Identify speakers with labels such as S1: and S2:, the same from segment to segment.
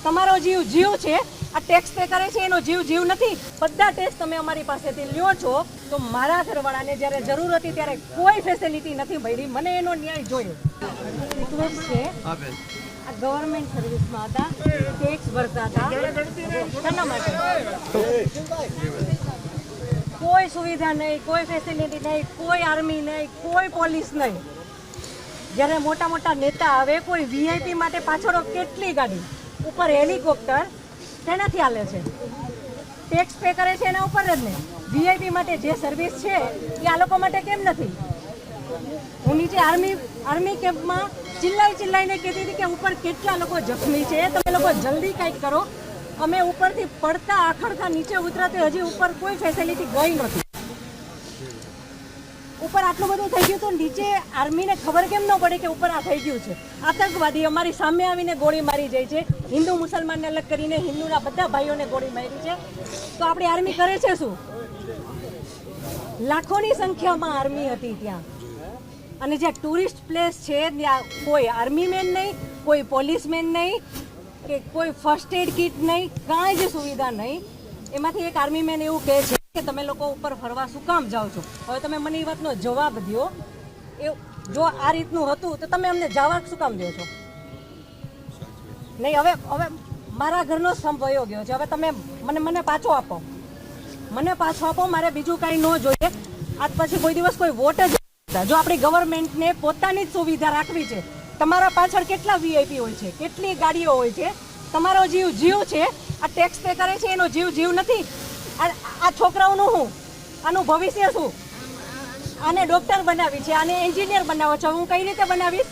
S1: તમારો જીવ જીવ છે, આ ટેક્સ પે કરે છે એનો જીવ જીવ નથી. બધા ટેક્સ તમે અમારી પાસેથી લ્યો છો, તો મારા ઘરવાળાને જ્યારે જરૂર હતી ત્યારે કોઈ ફેસિલિટી નથી મળી. મને એનો ન્યાય જોઈએ. રિક્વેસ્ટ છે, આ ગવર્મેન્ટ સર્વિસમાં હતા, ટેક્સ ભરતા હતા, શાના માટે? કોઈ સુવિધા નહીં, કોઈ ફેસિલિટી નહીં, કોઈ આર્મી નહીં, કોઈ પોલીસ નહીં. જ્યારે મોટા મોટા નેતા આવે, કોઈ વીઆઈપી માટે પાછળ કેટલી ગાડી, ઉપર હેલિકોપ્ટર, તેનાથી હાલે છે. ટેક્સ પે કરે છે એના ઉપર જ ને. વીઆઈપી માટે જે સર્વિસ છે એ આ લોકો માટે કેમ નથી? હું નીચે આર્મી કેમ્પમાં ચિલ્લાઈને કહેતી હતી કે ઉપર કેટલા લોકો જખમી છે, તમે લોકો જલ્દી કંઈક કરો. અમે ઉપરથી પડતા આખડતા નીચે ઉતરાતે હજી ઉપર કોઈ ફેસિલિટી ગઈ નથી. ઉપર આટલું બધું થઈ ગયું તો નીચે આર્મીને ખબર કેમ ન પડે કે ઉપર આ થઈ ગયું છે? આતંકવાદી અમારી સામે આવીને ગોળી મારી જાય છે. હિન્દુ મુસલમાનને અલગ કરીને હિન્દુના બધા ભાઈઓને ગોળી મારી છે. તો આપણી આર્મી કરે છે શું? લાખોની સંખ્યામાં આર્મી હતી ત્યાં. અને જ્યાં ટુરિસ્ટ પ્લેસ છે ત્યાં કોઈ આર્મી મેન નહીં, કોઈ પોલીસમેન નહીં, કે કોઈ ફર્સ્ટ એડ કિટ નહીં, કાંઈ જ સુવિધા નહીં. એમાંથી એક આર્મી મેન એવું કહે છે કે તમે લોકો ઉપર ફરવા શું કામ જાઓ છો? હવે તમે મને એ વાતનો જવાબ દો. એ જો આ રીતનું હતું તો તમે અમને જવા શું કામ દો છો? નહીં, હવે મારા ઘરનો સ્તંભ વયો ગયો છે. હવે તમે મને પાછો આપો, મારે બીજું કાંઈ ન જોઈએ. આજ પછી કોઈ દિવસ કોઈ વોટ જ. જો આપણી ગવર્મેન્ટને પોતાની જ સુવિધા રાખવી છે. તમારા પાછળ કેટલા વીઆઈપી હોય છે, કેટલી ગાડીઓ હોય છે. તમારો જીવ જીવ છે, આ ટેક્સ પે કરે છે એનો જીવ જીવ નથી. આ છોકરાઓનું શું? આનું ભવિષ્ય શું? આને ડોક્ટર બનાવી છે, આને એન્જિનિયર બનાવો છો, હું કઈ રીતે બનાવીશ?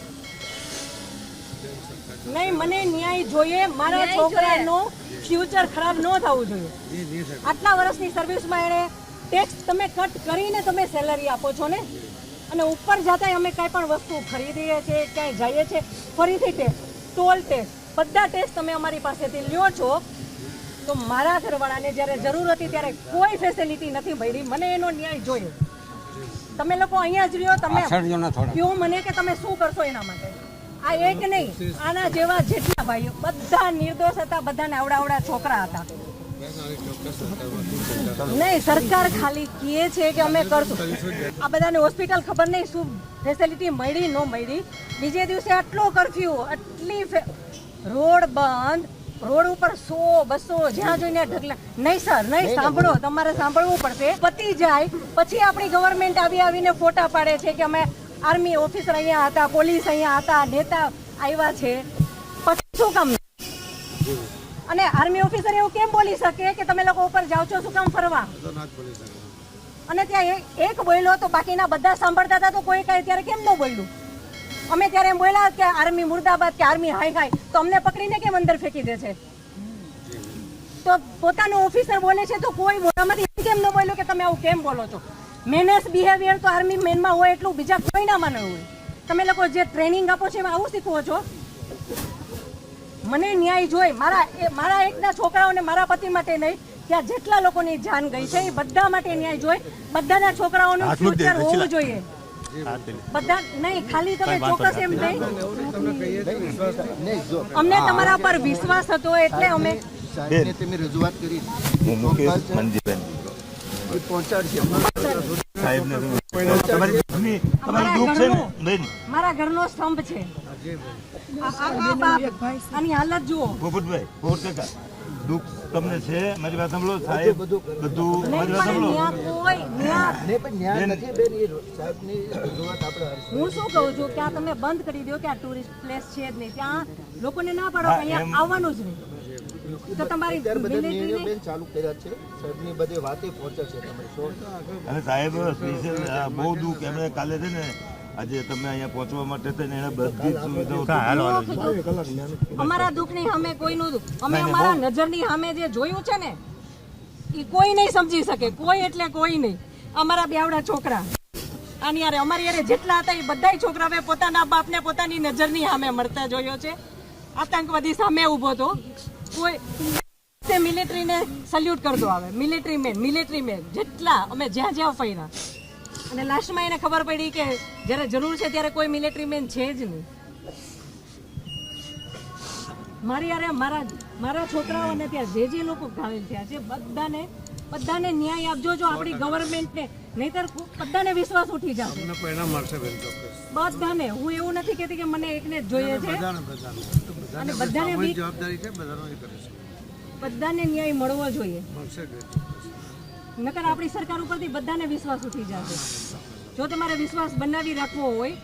S1: નહીં, મને ન્યાય જોઈએ. મારા છોકરાનું ફ્યુચર ખરાબ ન થવું જોઈએ. આટલા વર્ષની સર્વિસમાં એણે ટેક્સ તમે કટ કરીને તમે સેલરી આપો છો ને, અને ઉપર જતા અમે કાંઈ પણ વસ્તુ ખરીદીએ છીએ, ક્યાંય જઈએ છીએ, ફરીથી ટેક્સ, ટોલ ટેક્સ, બધા ટેક્સ તમે અમારી પાસેથી લ્યો છો. તો મારા ઘરવાળાને જ્યારે જરૂર હતી ત્યારે કોઈ ફેસિલિટી નથી મળી. મને એનો ન્યાય જોઈએ. તમે લોકો અહીંયા જ રહ્યો, તમે કહો મને કે તમે શું કરશો એના માટે. આ એક નહીં, આના જેવા જેટલા ભાઈઓ બધા નિર્દોષ હતા, બધાને આવડા છોકરા હતા. નહીં, સરકાર ખાલી કહે છે કે અમે કરશું. આ બધાને હોસ્પિટલ ખબર નહીં શું ફેસિલિટી મળી ન મળી. બીજે દિવસે આટલો કરફ્યુ, આટલી રોડ બંધ, રોડ ઉપર 100-200 જ્યાં જોઈને ઢગલા. નહીં સર, નહીં, સાંભળો, તમારે સાંભળવું પડશે. પતી જાય પછી આપણી ગવર્મેન્ટ આવીને ફોટા પાડે છે કે અમે આર્મી ઓફિસર અહીંયા હતા, પોલીસ અહીંયા હતા, નેતા આવ્યા છે. પછી શું કામ? અને આર્મી ઓફિસર એવું કેમ બોલી શકે કે તમે લોકો ઉપર જાઓ છો શું કામ ફરવા? અને ત્યાં એક બોલ્યો તો બાકીના બધા સાંભળતા હતા, તો કોઈ કાંઈ ત્યારે કેમ ન બોલ્યું? અમે ત્યારે એમ બોલ્યા કે આર્મી મુર્દાબાદ, કે આર્મી હાય, તો અમને પકડીને કેમ અંદર ફેંકી દે છે? તો પોતાનો ઓફિસર બોલે છે તો કોઈ મોટામાંથી કેમ ન બોલ્યું કે તમે આવું કેમ બોલો છો? મેનર્સ બિહેવિયર તો આર્મી મેનમાં હોય એટલું બીજા કોઈનામાં ન હોય. તમે લોકો જે ટ્રેનિંગ આપો છો એમાં આવું શીખવો છો? મને ન્યાય જોઈ. મારા એકના છોકરાઓને, મારા પતિ માટે નહીં, ત્યાં જેટલા લોકોની જાન ગઈ છે એ બધા માટે ન્યાય જોઈ. બધાના છોકરાઓનું ફ્યુચર હોવું જોઈએ. બધા નહીં, ખાલી તમે ચોક્કસ એમ નહીં. અમને તમારા પર વિશ્વાસ હતો એટલે અમે
S2: રજૂઆત કરી.
S1: મારા ઘરનો સ્તંભ છે. આની હાલત જુઓ.
S3: દુઃખ તમને છે, મારી વાત સાંભળો સાહેબ. બધું મારી વાત સાંભળો.
S1: હું શું કહું છું કે આ તમે બંધ કરી દો કે આ ટુરિસ્ટ પ્લેસ છે જ નહીં. ત્યાં લોકોને ના પાડો કે અહીંયા આવવાનું જ નહીં. તો તમારી
S2: ચાલુ કર્યા છે સાહેબની બધી વાતે પહોંચે છે તમારી.
S3: અને સાહેબ સ્પેશિયલ બહુ દુઃખ એમણે કાલે છે ને, આજે તમે અહીંયા પહોંચવા માટે થઈને એને બધી જ સુવિધાઓ.
S1: અમારા દુઃખની સામે કોઈનું દુઃખ, અમે અમારા નજરની સામે જે જોયું છે ને એ કોઈ નહીં સમજી શકે. કોઈ એટલે કોઈ નહીં. અમારા બેવડા છોકરા આની યારે અમારી યારે જેટલા હતા એ બધા છોકરાઓએ પોતાના બાપને પોતાની નજરની સામે મળતા જોયો છે. આતંકવાદી સામે ઊભો હતો. કોઈ મિલિટરીને સલ્યુટ કરતો આવે. મિલિટરી મેન જેટલા અમે જ્યાં ફર્યા. અને લાસ્ટમાં એને ખબર પડી કે જ્યારે જરૂર છે ત્યારે કોઈ મિલિટરી મેન છે જ નહીં. મારી યારે મારા છોકરાઓને ત્યાં જે લોકો ઘાયલ થયા છે બધાને ન્યાય આપજો જો આપણી ગવર્મેન્ટને, નહીતર બધાને વિશ્વાસ ઉઠી જશે. બધાને, હું એવું નથી કહેતી કે મને એકને જ જોઈએ છે, અને બધાને ન્યાય મળવો જોઈએ, નકર આપણી સરકાર ઉપરથી બધાને વિશ્વાસ ઉઠી જશે. જો તમારે વિશ્વાસ બનાવી રાખવો હોય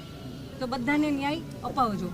S1: તો બધાને ન્યાય અપાવજો.